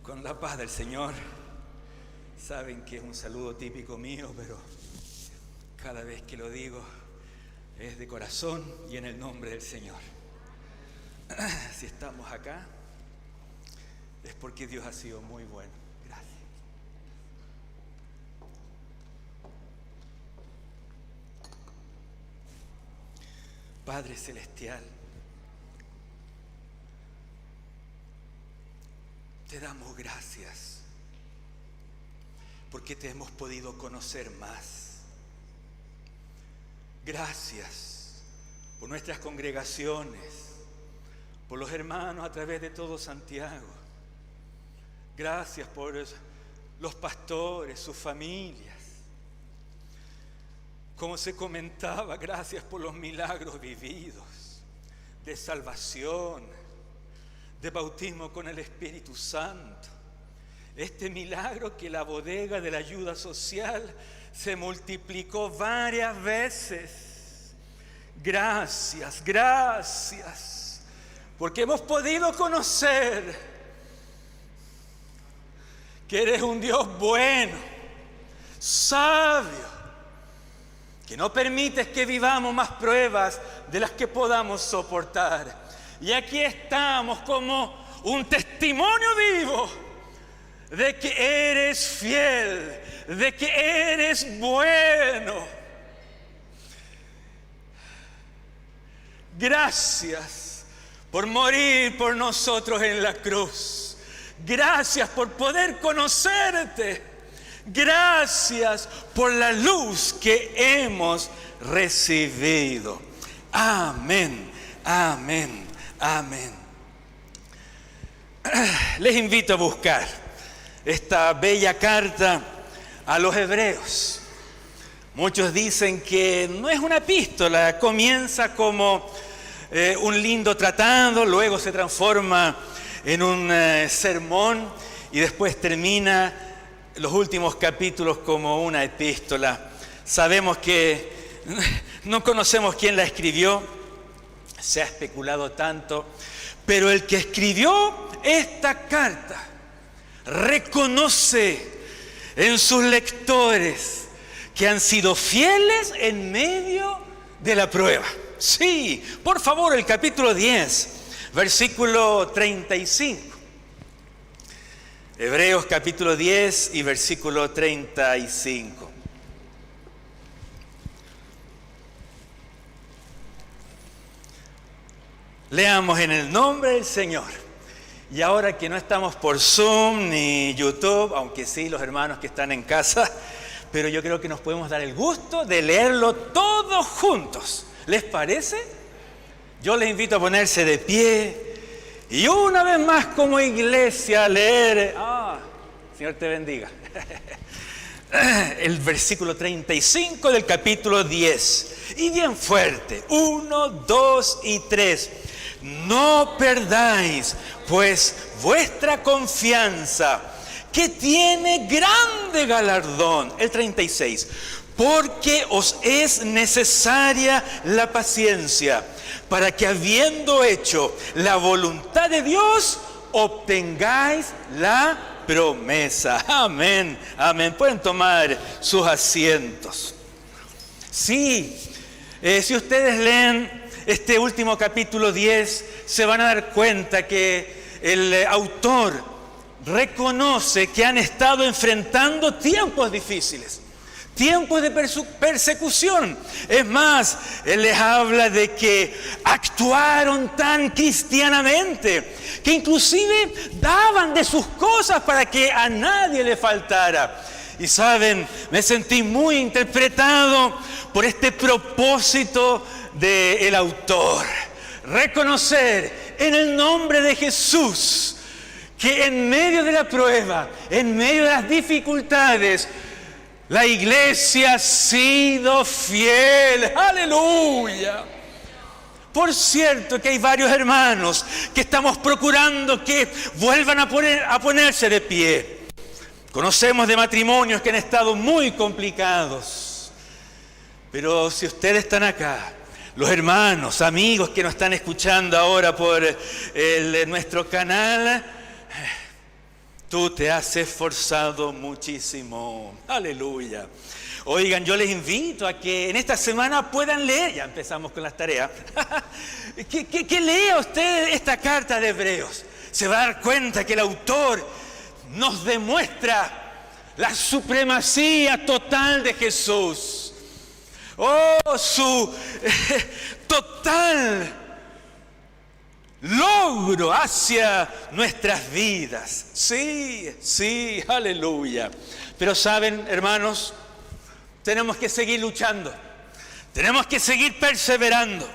Con la paz del Señor. Saben que es un saludo típico mío, pero cada vez que lo digo es de corazón y en el nombre del Señor. Si estamos acá es porque Dios ha sido muy bueno. Gracias. Padre Celestial, te damos gracias porque te hemos podido conocer más. Gracias por nuestras congregaciones, por los hermanos a través de todo Santiago. Gracias por los pastores, sus familias. Como se comentaba, gracias por los milagros vividos de salvación, de bautismo con el Espíritu Santo. Este milagro que la bodega de la ayuda social se multiplicó varias veces. Gracias, gracias, porque hemos podido conocer que eres un Dios bueno, sabio, que no permites que vivamos más pruebas de las que podamos soportar. Y aquí estamos como un testimonio vivo de que eres fiel, de que eres bueno. Gracias por morir por nosotros en la cruz. Gracias por poder conocerte. Gracias por la luz que hemos recibido. Amén, amén, amén. Les invito a buscar esta bella carta a los hebreos. Muchos dicen que no es una epístola, comienza como un lindo tratado, luego se transforma en un sermón y después termina los últimos capítulos como una epístola. Sabemos que no conocemos quién la escribió, se ha especulado tanto, pero el que escribió esta carta reconoce en sus lectores que han sido fieles en medio de la prueba. Sí, por favor, el capítulo 10, versículo 35. Hebreos capítulo 10 y versículo 35. Leamos en el nombre del Señor. Y ahora que no estamos por Zoom ni YouTube, aunque sí los hermanos que están en casa, pero yo creo que nos podemos dar el gusto de leerlo todos juntos. ¿Les parece? Yo les invito a ponerse de pie y una vez más como iglesia leer. Señor te bendiga. El versículo 35 del capítulo 10. Y bien fuerte. 1, 2 y 3. No perdáis pues vuestra confianza, que tiene grande galardón. El 36. Porque os es necesaria la paciencia, para que habiendo hecho la voluntad de Dios, obtengáis la promesa. Amén, amén. Pueden tomar sus asientos. Sí, si ustedes leen este último capítulo 10, se van a dar cuenta que el autor reconoce que han estado enfrentando tiempos difíciles, tiempos de persecución. Es más, él les habla de que actuaron tan cristianamente que inclusive daban de sus cosas para que a nadie le faltara. Y saben, me sentí muy interpretado por este propósito del autor. Reconocer en el nombre de Jesús que en medio de la prueba, en medio de las dificultades, la iglesia ha sido fiel. ¡Aleluya! Por cierto que hay varios hermanos que estamos procurando que vuelvan a ponerse de pie. Conocemos de matrimonios que han estado muy complicados. Pero si ustedes están acá, los hermanos, amigos que nos están escuchando ahora por nuestro canal, tú te has esforzado muchísimo. Aleluya. Oigan, yo les invito a que en esta semana puedan leer, ya empezamos con las tareas, que lea usted esta carta de Hebreos. Se va a dar cuenta que el autor nos demuestra la supremacía total de Jesús. Oh, su total logro hacia nuestras vidas. Sí, sí, aleluya. Pero saben, hermanos, tenemos que seguir luchando. Tenemos que seguir perseverando.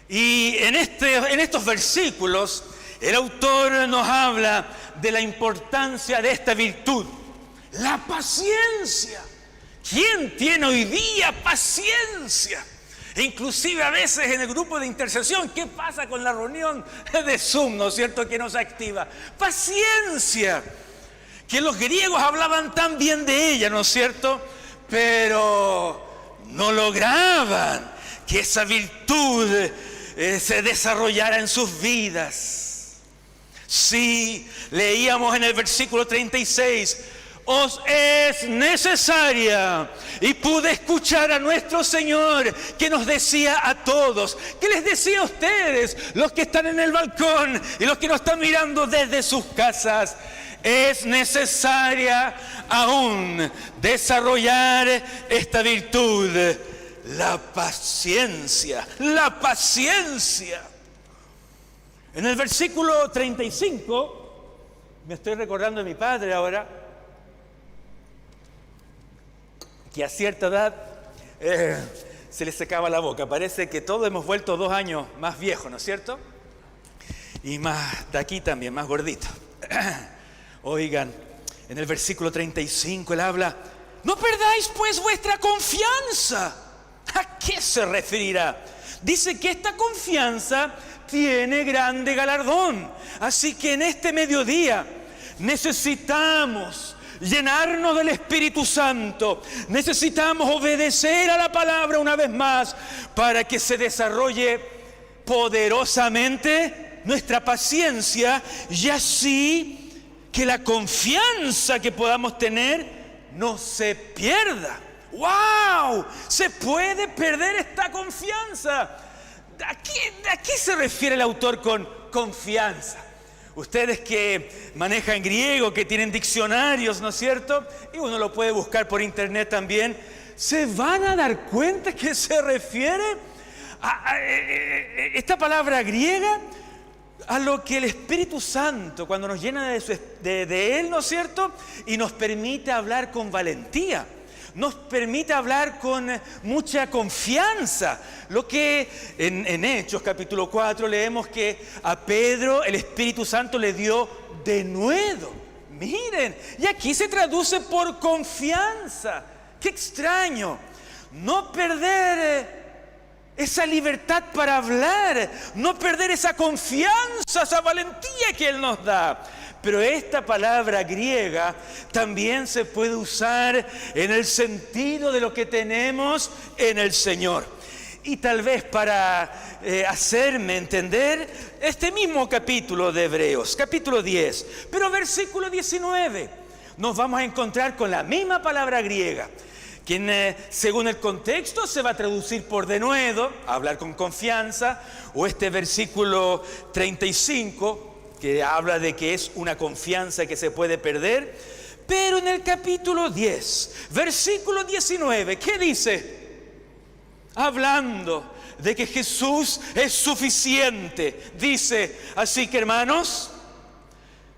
Y en estos versículos, el autor nos habla de la importancia de esta virtud, la paciencia. ¿Quién tiene hoy día paciencia? Inclusive a veces en el grupo de intercesión, ¿qué pasa con la reunión de Zoom, no es cierto, que nos activa? Paciencia, que los griegos hablaban tan bien de ella, ¿no es cierto? Pero no lograban que esa virtud se desarrollara en sus vidas. Sí, leíamos en el versículo 36, os es necesaria. Y pude escuchar a nuestro Señor que nos decía a todos, que les decía a ustedes, los que están en el balcón y los que nos están mirando desde sus casas: es necesaria aún desarrollar esta virtud, la paciencia, la paciencia. En el versículo 35, me estoy recordando de mi padre ahora, que a cierta edad se le secaba la boca. Parece que todos hemos vuelto 2 años más viejos, ¿no es cierto? Y más de aquí también, más gordito. Oigan, en el versículo 35 él habla: no perdáis pues vuestra confianza. ¿A qué se referirá? Dice que esta confianza tiene grande galardón. Así que en este mediodía necesitamos llenarnos del Espíritu Santo. Necesitamos obedecer a la palabra una vez más para que se desarrolle poderosamente nuestra paciencia, y así que la confianza que podamos tener no se pierda. ¡Wow! Se puede perder esta confianza. ¿A qué se refiere el autor con confianza? Ustedes que manejan griego, que tienen diccionarios, ¿no es cierto? Y uno lo puede buscar por internet también. Se van a dar cuenta que se refiere a esta palabra griega a lo que el Espíritu Santo, cuando nos llena de Él, ¿no es cierto? Y nos permite hablar con valentía. Nos permite hablar con mucha confianza. Lo que en Hechos capítulo 4 leemos que a Pedro el Espíritu Santo le dio denuedo. Miren, y aquí se traduce por confianza. ¡Qué extraño! No perder esa libertad para hablar, no perder esa confianza, esa valentía que Él nos da. Pero esta palabra griega también se puede usar en el sentido de lo que tenemos en el Señor. Y tal vez para hacerme entender, este mismo capítulo de Hebreos, capítulo 10, pero versículo 19, nos vamos a encontrar con la misma palabra griega, que según el contexto se va a traducir por denuedo, hablar con confianza, o este versículo 35, que habla de que es una confianza que se puede perder. Pero en el capítulo 10, versículo 19, ¿qué dice? Hablando de que Jesús es suficiente, dice: así que, hermanos,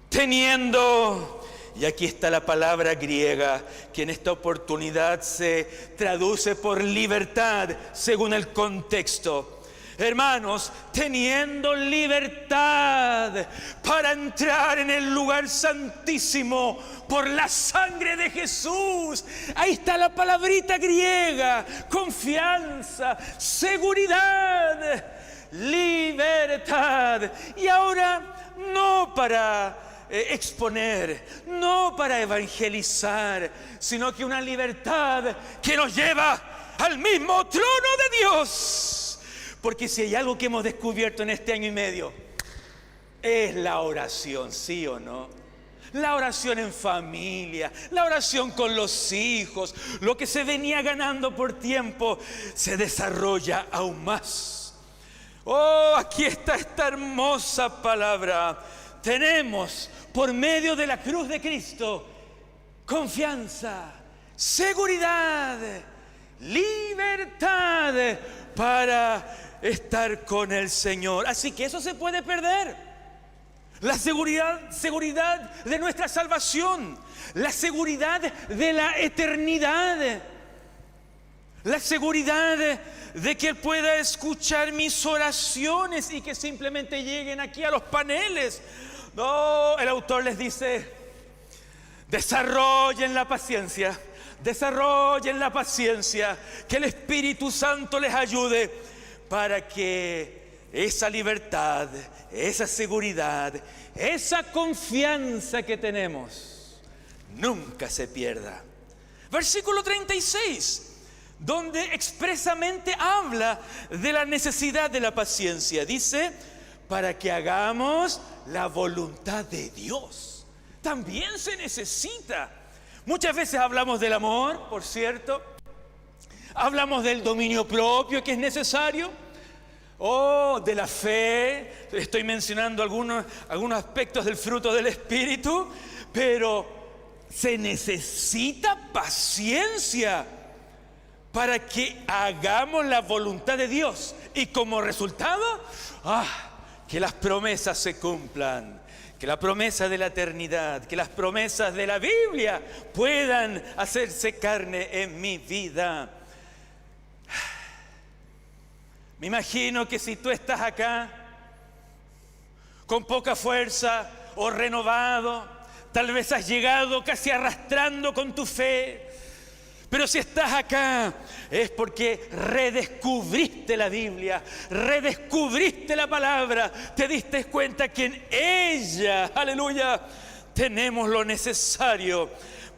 teniendo, y aquí está la palabra griega que en esta oportunidad se traduce por libertad según el contexto. Hermanos, teniendo libertad para entrar en el lugar santísimo por la sangre de Jesús. Ahí está la palabrita griega: confianza, seguridad, libertad. Y ahora no para exponer, no para evangelizar, sino que una libertad que nos lleva al mismo trono de Dios. Porque si hay algo que hemos descubierto en este año y medio, es la oración, ¿sí o no? la oración en familia, la oración con los hijos, lo que se venía ganando por tiempo, se desarrolla aún más. Oh, aquí está esta hermosa palabra. Tenemos, por medio de la cruz de Cristo, confianza, seguridad, libertad para estar con el Señor. Así que eso se puede perder. La seguridad de nuestra salvación, la seguridad de la eternidad, la seguridad de que Él pueda escuchar mis oraciones y que simplemente lleguen aquí a los paneles. No, el autor les dice: desarrollen la paciencia, que el Espíritu Santo les ayude para que esa libertad, esa seguridad, esa confianza que tenemos nunca se pierda. Versículo 36, donde expresamente habla de la necesidad de la paciencia. Dice: para que hagamos la voluntad de Dios. También se necesita. Muchas veces hablamos del amor, por cierto. Hablamos del dominio propio que es necesario. O de la fe. Estoy mencionando algunos aspectos del fruto del Espíritu. Pero se necesita paciencia para que hagamos la voluntad de Dios. Y como resultado, que las promesas se cumplan. Que la promesa de la eternidad, que las promesas de la Biblia puedan hacerse carne en mi vida. Me imagino que si tú estás acá con poca fuerza o renovado, tal vez has llegado casi arrastrando con tu fe. Pero si estás acá es porque redescubriste la Biblia, redescubriste la palabra, te diste cuenta que en ella, aleluya, tenemos lo necesario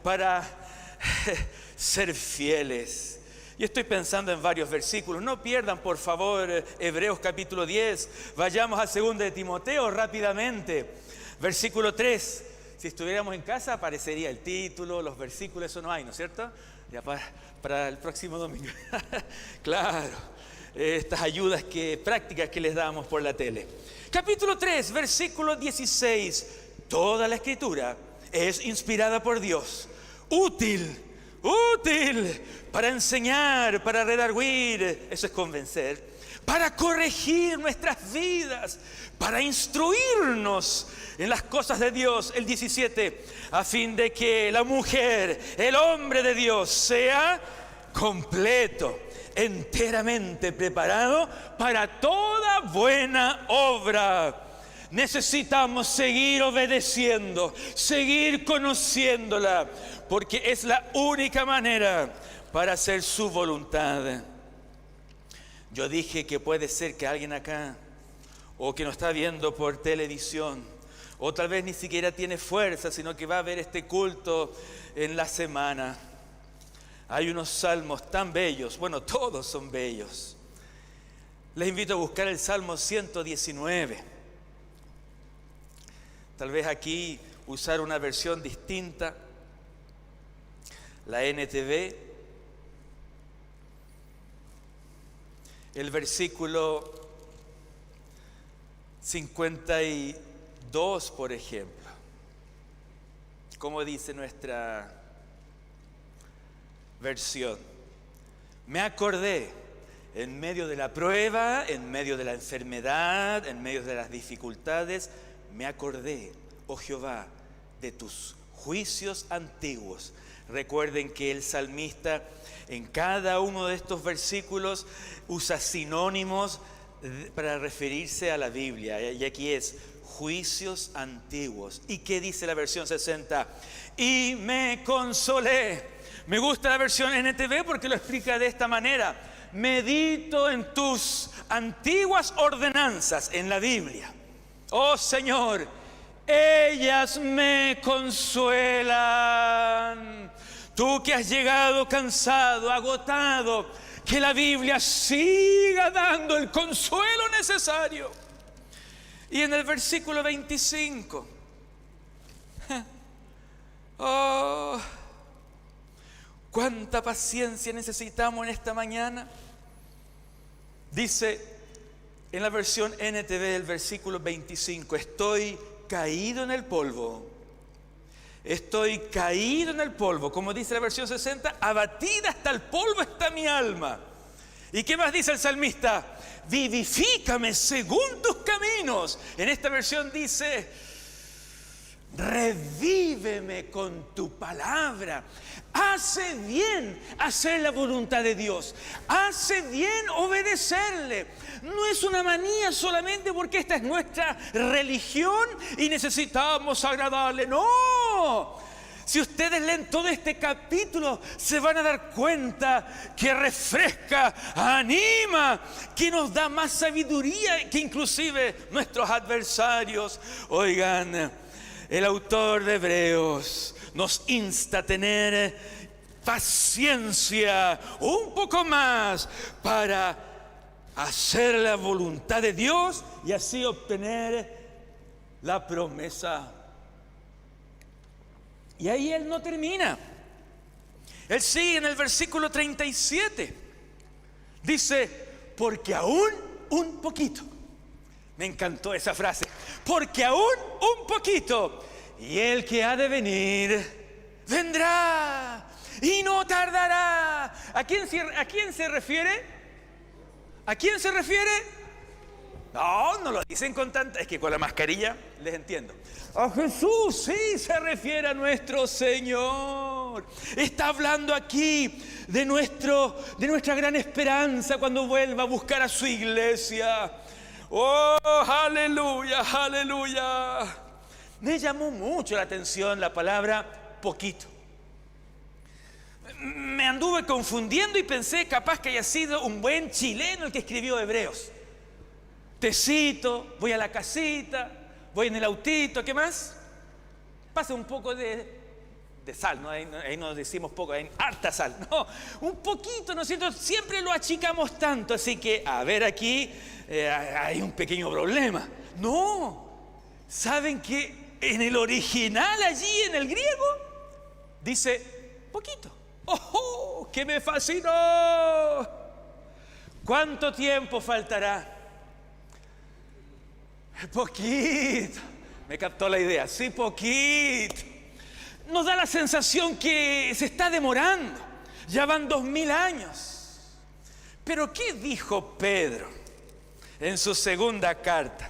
para ser fieles. Y estoy pensando en varios versículos. No pierdan, por favor, Hebreos capítulo 10. Vayamos a 2 de Timoteo rápidamente. Versículo 3. Si estuviéramos en casa aparecería el título, los versículos, eso no hay, ¿no es cierto? Ya para el próximo domingo. Claro, estas ayudas prácticas que les damos por la tele. Capítulo 3, versículo 16. Toda la Escritura es inspirada por Dios, útil para enseñar, para redarguir, eso es convencer, para corregir nuestras vidas, para instruirnos en las cosas de Dios. El 17, a fin de que la mujer, el hombre de Dios, sea completo, enteramente preparado para toda buena obra. Necesitamos seguir obedeciendo, seguir conociéndola, porque es la única manera para hacer su voluntad. Yo dije que puede ser que alguien acá, o que nos está viendo por televisión, o tal vez ni siquiera tiene fuerza, sino que va a ver este culto en la semana. Hay unos salmos tan bellos, bueno, todos son bellos. Les invito a buscar el Salmo 119. Tal vez aquí usar una versión distinta, la NTV. El versículo 52, por ejemplo. Como dice nuestra versión: me acordé en medio de la prueba, en medio de la enfermedad, en medio de las dificultades, me acordé, oh Jehová, de tus juicios antiguos. Recuerden que el salmista en cada uno de estos versículos usa sinónimos para referirse a la Biblia. Y aquí es juicios antiguos. ¿Y qué dice la versión 60? Y me consolé. Me gusta la versión NTV porque lo explica de esta manera: medito en tus antiguas ordenanzas en la Biblia. Oh Señor, ellas me consuelan. Tú que has llegado cansado, agotado, que la Biblia siga dando el consuelo necesario. Y en el versículo 25, Oh, cuánta paciencia necesitamos en esta mañana. Dice en la versión NTV el versículo 25: estoy caído en el polvo. Estoy caído en el polvo. Como dice la versión 60, abatida hasta el polvo está mi alma. ¿Y qué más dice el salmista? Vivifícame según tus caminos. En esta versión dice: revíveme con tu palabra. Hace bien hacer la voluntad de Dios. Hace bien obedecerle. No es una manía solamente porque esta es nuestra religión y necesitamos agradarle. No. Si ustedes leen todo este capítulo, se van a dar cuenta que refresca, anima, que nos da más sabiduría que inclusive nuestros adversarios. Oigan, el autor de Hebreos nos insta a tener paciencia un poco más para hacer la voluntad de Dios y así obtener la promesa. Y ahí él no termina. Él sigue en el versículo 37. Dice: porque aún un poquito. Me encantó esa frase. Porque aún un poquito. Y el que ha de venir vendrá y no tardará. ¿A quién se refiere? ¿A quién se refiere? No lo dicen con tanta... Es que con la mascarilla les entiendo. A Jesús, sí, se refiere a nuestro Señor. Está hablando aquí de nuestra gran esperanza cuando vuelva a buscar a su iglesia. Oh, aleluya, aleluya. Me llamó mucho la atención la palabra poquito. Me anduve confundiendo y pensé capaz que haya sido un buen chileno el que escribió Hebreos. Tecito, voy a la casita, voy en el autito, ¿qué más? Pasa un poco de sal, ¿no? Ahí no decimos poco, hay harta sal. No, un poquito, ¿no es cierto? Siempre lo achicamos tanto, así que, a ver, aquí hay un pequeño problema. No, ¿saben que en el original allí, en el griego, dice poquito? ¡Oh, que me fascinó! ¿Cuánto tiempo faltará? Poquito. Me captó la idea. Sí, poquito. Nos da la sensación que se está demorando. Ya van 2000 años. Pero ¿qué dijo Pedro en su segunda carta?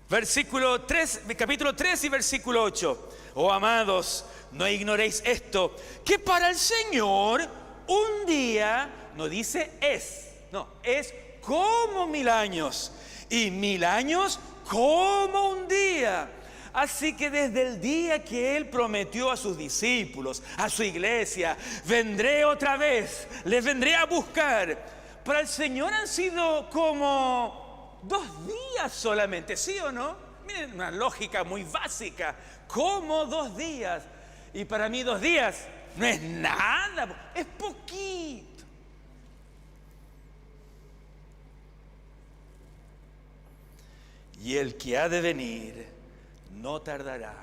Versículo 3, capítulo 3 y versículo 8. Oh, amados, no ignoréis esto, que para el Señor un día, no dice es, no, es como 1000 años. Y 1000 años como un día. Así que desde el día que Él prometió a sus discípulos, a su iglesia, vendré otra vez, les vendré a buscar. Para el Señor han sido como 2 días solamente, ¿sí o no? Miren, una lógica muy básica. Como 2 días. Y para mí 2 días no es nada, es poquito. Y el que ha de venir no tardará.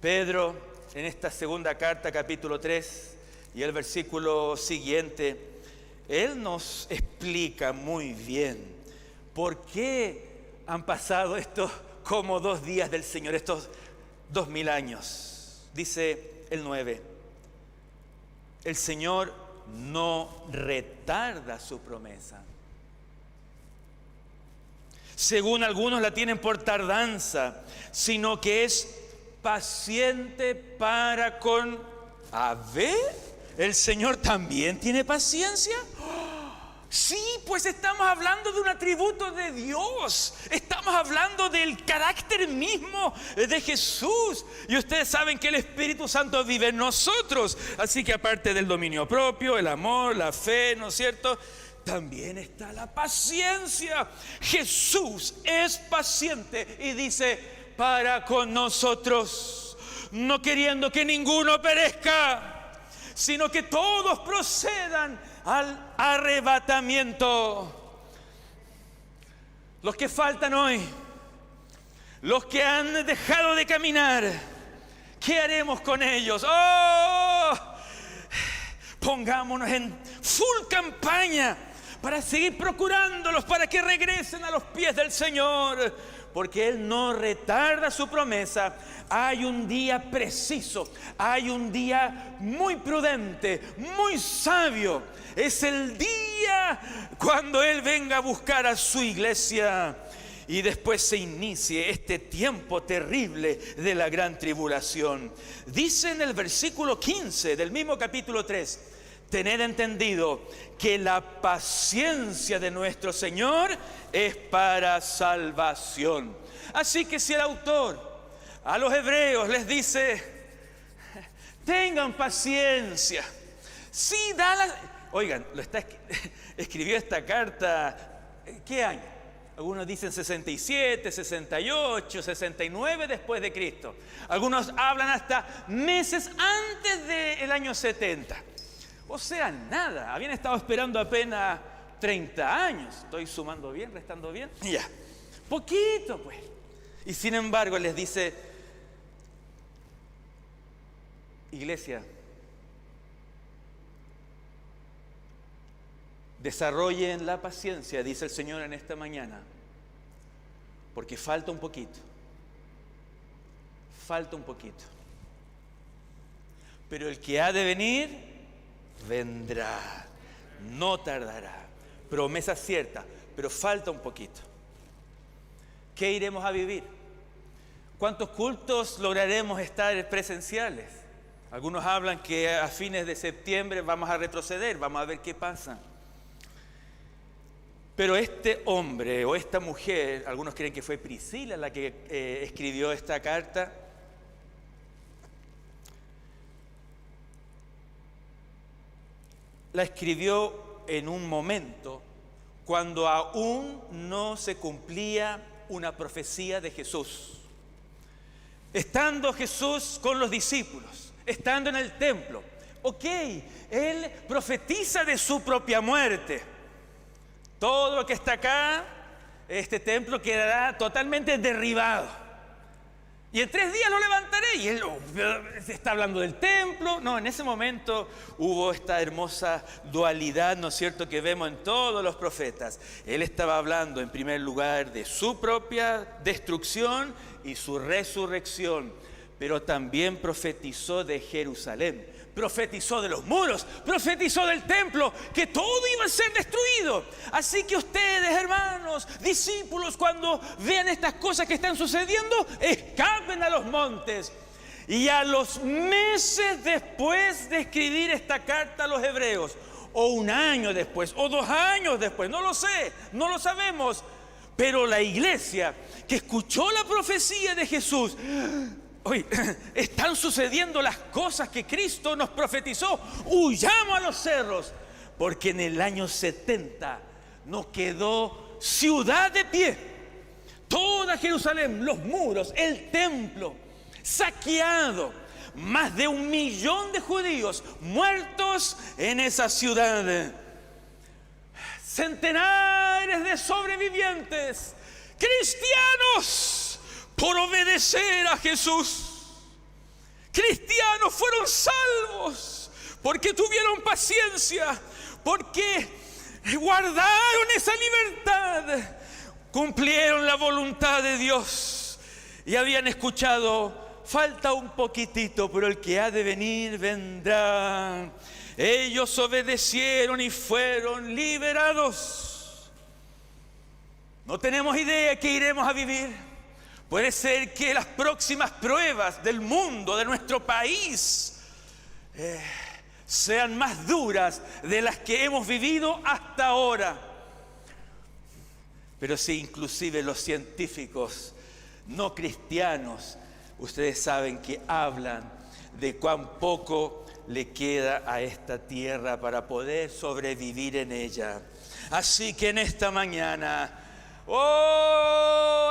Pedro, en esta segunda carta, capítulo 3, y el versículo siguiente, él nos explica muy bien por qué han pasado estos como 2 días del Señor, estos 2000 años. Dice el 9, el Señor no retarda su promesa, según algunos la tienen por tardanza, sino que es paciente para con... A ver, ¿el Señor también tiene paciencia? Sí, pues estamos hablando de un atributo de Dios. Estamos hablando del carácter mismo de Jesús. Y ustedes saben que el Espíritu Santo vive en nosotros. Así que aparte del dominio propio, el amor, la fe, ¿no es cierto?, también está la paciencia. Jesús es paciente y dice, para con nosotros, no queriendo que ninguno perezca, sino que todos procedan al arrebatamiento. Los que faltan hoy, los que han dejado de caminar, ¿qué haremos con ellos? ¡Oh! Pongámonos en full campaña para seguir procurándolos, para que regresen a los pies del Señor, porque Él no retarda su promesa. Hay un día preciso, hay un día muy prudente, muy sabio. Es el día cuando Él venga a buscar a su iglesia y después se inicie este tiempo terrible de la gran tribulación. Dice en el versículo 15 del mismo capítulo 3: tened entendido que la paciencia de nuestro Señor es para salvación. Así que si el autor a los hebreos les dice: tengan paciencia. Sí, oigan, escribió esta carta, ¿qué año? Algunos dicen 67, 68, 69 después de Cristo. Algunos hablan hasta meses antes del año 70. O sea, nada, habían estado esperando apenas 30 años. ¿Estoy sumando bien, restando bien? Ya, poquito pues. Y sin embargo les dice: iglesia, desarrollen la paciencia, dice el Señor en esta mañana, porque falta un poquito. Falta un poquito. Pero el que ha de venir, vendrá. No tardará. Promesa cierta, pero falta un poquito. ¿Qué iremos a vivir? ¿Cuántos cultos lograremos estar presenciales? Algunos hablan que a fines de septiembre vamos a retroceder, vamos a ver qué pasa. Pero este hombre o esta mujer, algunos creen que fue Priscila la que escribió esta carta, la escribió en un momento cuando aún no se cumplía una profecía de Jesús. Estando Jesús con los discípulos, estando en el templo, Él profetiza de su propia muerte. Todo lo que está acá, este templo quedará totalmente derribado. Y en 3 días lo levantaré. Y él está hablando del templo. No, en ese momento hubo esta hermosa dualidad, ¿no es cierto?, que vemos en todos los profetas. Él estaba hablando en primer lugar de su propia destrucción y su resurrección. Pero también profetizó de Jerusalén, profetizó de los muros, profetizó del templo, que todo iba a ser destruido. Así que ustedes, hermanos, discípulos, cuando vean estas cosas que están sucediendo, escapen a los montes. Y a los meses después de escribir esta carta a los hebreos, o 1 año después, o 2 años después, no lo sé, no lo sabemos, pero la iglesia que escuchó la profecía de Jesús, hoy están sucediendo las cosas que Cristo nos profetizó. Huyamos a los cerros, porque en el año 70 nos quedó ciudad de pie. Toda Jerusalén, los muros, el templo, saqueado. Más de 1 millón de judíos muertos en esa ciudad. Centenares de sobrevivientes cristianos por obedecer a Jesús. Cristianos fueron salvos porque tuvieron paciencia, porque guardaron esa libertad, cumplieron la voluntad de Dios y habían escuchado: falta un poquitito, pero el que ha de venir vendrá. Ellos obedecieron y fueron liberados. No tenemos idea qué iremos a vivir. Puede ser que las próximas pruebas del mundo, de nuestro país, sean más duras de las que hemos vivido hasta ahora. Pero si inclusive los científicos no cristianos, ustedes saben que hablan de cuán poco le queda a esta tierra para poder sobrevivir en ella. Así que en esta mañana,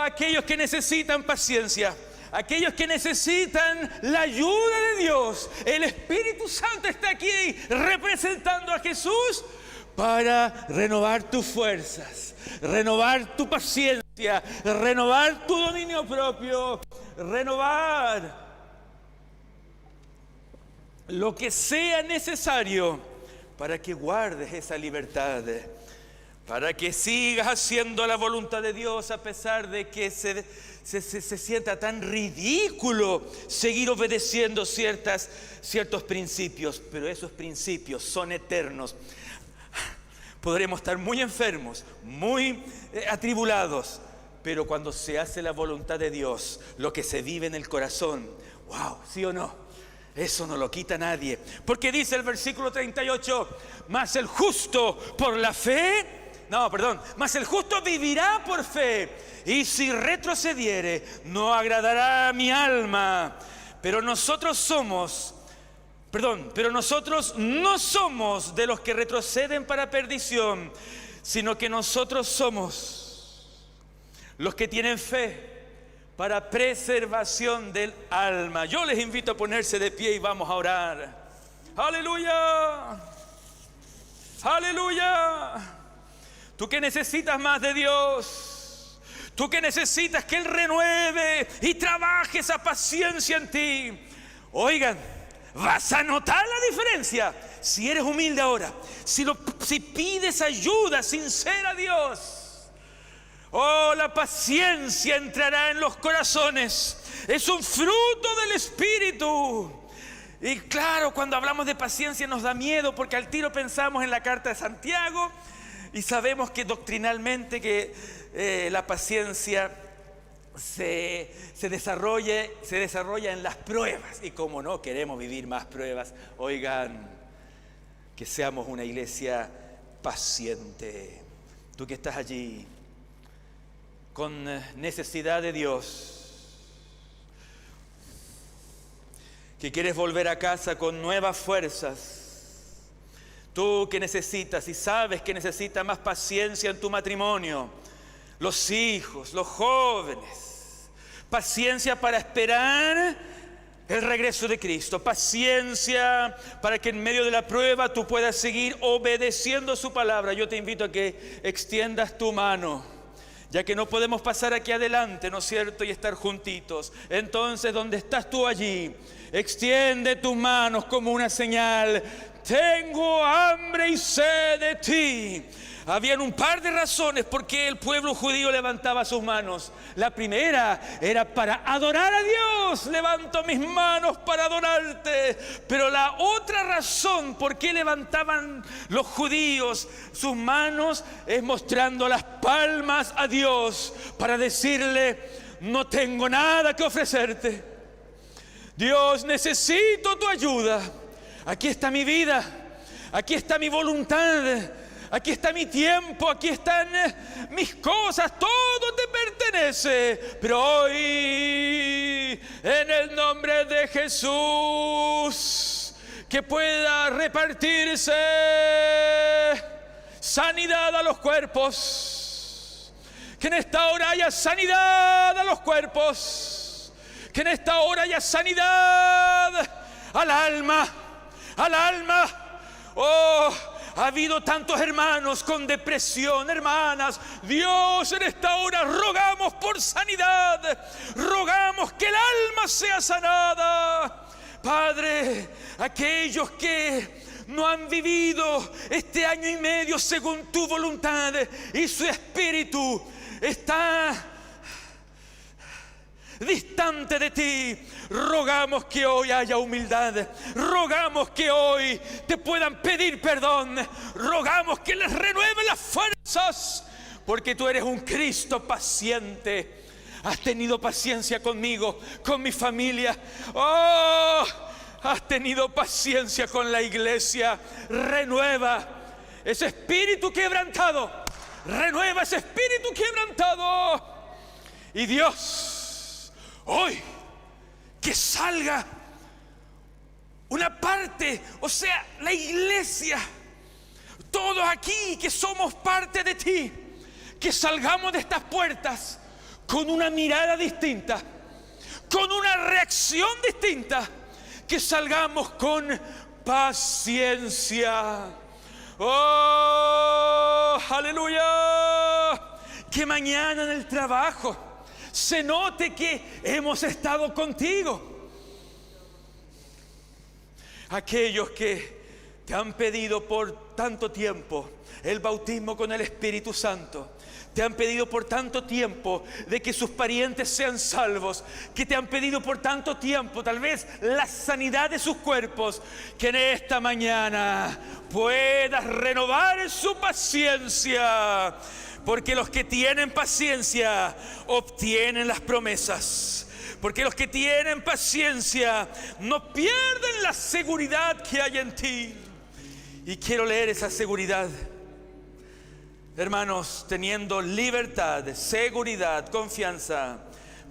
aquellos que necesitan paciencia, aquellos que necesitan la ayuda de Dios, el Espíritu Santo está aquí representando a Jesús para renovar tus fuerzas, renovar tu paciencia, renovar tu dominio propio, renovar lo que sea necesario para que guardes esa libertad, para que sigas haciendo la voluntad de Dios a pesar de que se sienta tan ridículo seguir obedeciendo ciertos principios. Pero esos principios son eternos. Podremos estar muy enfermos, muy atribulados, pero cuando se hace la voluntad de Dios, lo que se vive en el corazón, wow, ¿sí o no? Eso no lo quita nadie. Porque dice el versículo 38, mas el justo por la fe, mas el justo vivirá por fe, y si retrocediere, no agradará a mi alma. Pero nosotros no somos de los que retroceden para perdición, sino que nosotros somos los que tienen fe para preservación del alma. Yo les invito a ponerse de pie y vamos a orar. ¡Aleluya! ¡Aleluya! Tú que necesitas más de Dios, tú que necesitas que Él renueve y trabaje esa paciencia en ti. Oigan, vas a notar la diferencia si eres humilde ahora, si pides ayuda sincera a Dios. Oh, la paciencia entrará en los corazones. Es un fruto del Espíritu. Y claro, cuando hablamos de paciencia nos da miedo, porque al tiro pensamos en la carta de Santiago y sabemos que doctrinalmente que la paciencia se desarrolla en las pruebas. Y como no queremos vivir más pruebas, oigan, que seamos una iglesia paciente. Tú que estás allí con necesidad de Dios, que quieres volver a casa con nuevas fuerzas, tú que necesitas y sabes que necesitas más paciencia en tu matrimonio, los hijos, los jóvenes, paciencia para esperar el regreso de Cristo, paciencia para que en medio de la prueba tú puedas seguir obedeciendo su palabra. Yo te invito a que extiendas tu mano, ya que no podemos pasar aquí adelante, ¿no es cierto?, y estar juntitos. Entonces, donde estás tú allí, extiende tus manos como una señal. Tengo hambre y sed de ti. Habían un par de razones por qué el pueblo judío levantaba sus manos. La primera era para adorar a Dios. Levanto mis manos para adorarte. Pero la otra razón por qué levantaban los judíos sus manos es mostrando las palmas a Dios para decirle: no tengo nada que ofrecerte. Dios, necesito tu ayuda. Aquí está mi vida. Aquí está mi voluntad. Aquí está mi tiempo, aquí están mis cosas, todo te pertenece. Pero hoy, en el nombre de Jesús, que pueda repartirse sanidad a los cuerpos. Que en esta hora haya sanidad a los cuerpos. Que en esta hora haya sanidad al alma. Al alma. Oh, ha habido tantos hermanos con depresión, hermanas. Dios, en esta hora rogamos por sanidad. Rogamos que el alma sea sanada. Padre, aquellos que no han vivido este año y medio según tu voluntad y su espíritu está distante de ti, rogamos que hoy haya humildad, rogamos que hoy te puedan pedir perdón, rogamos que les renueve las fuerzas, porque tú eres un Cristo paciente. Has tenido paciencia conmigo, con mi familia. Oh, has tenido paciencia con la iglesia. Renueva ese espíritu quebrantado, renueva ese espíritu quebrantado. Y Dios, hoy, que salga una parte, o sea, la iglesia, todos aquí que somos parte de ti, que salgamos de estas puertas con una mirada distinta, con una reacción distinta, que salgamos con paciencia. Oh, aleluya. Que mañana en el trabajo se note que hemos estado contigo. Aquellos que te han pedido por tanto tiempo el bautismo con el Espíritu Santo, te han pedido por tanto tiempo de que sus parientes sean salvos, que te han pedido por tanto tiempo tal vez la sanidad de sus cuerpos, que en esta mañana puedas renovar su paciencia, porque los que tienen paciencia obtienen las promesas. Porque los que tienen paciencia no pierden la seguridad que hay en ti. Y quiero leer esa seguridad. Hermanos, teniendo libertad, seguridad, confianza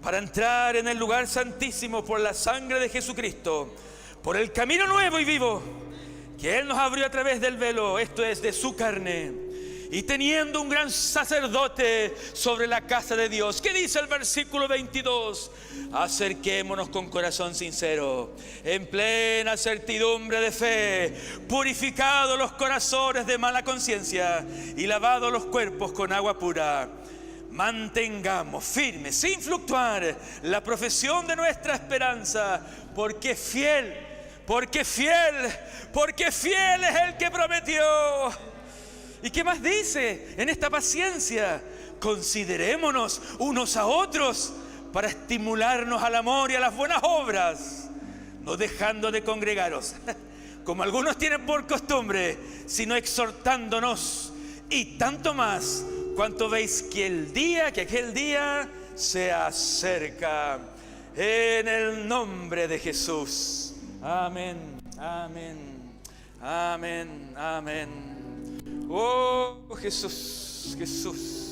para entrar en el lugar santísimo por la sangre de Jesucristo, por el camino nuevo y vivo que Él nos abrió a través del velo, esto es, de su carne. Y teniendo un gran sacerdote sobre la casa de Dios. ¿Qué dice el versículo 22? Acerquémonos con corazón sincero, en plena certidumbre de fe, purificados los corazones de mala conciencia y lavados los cuerpos con agua pura. Mantengamos firme, sin fluctuar, la profesión de nuestra esperanza, porque fiel es el que prometió. ¿Y qué más dice en esta paciencia? Considerémonos unos a otros para estimularnos al amor y a las buenas obras, no dejando de congregaros, como algunos tienen por costumbre, sino exhortándonos, y tanto más cuanto veis que aquel día se acerca. En el nombre de Jesús. Amén, amén, amén, amén. Oh Jesús, Jesús.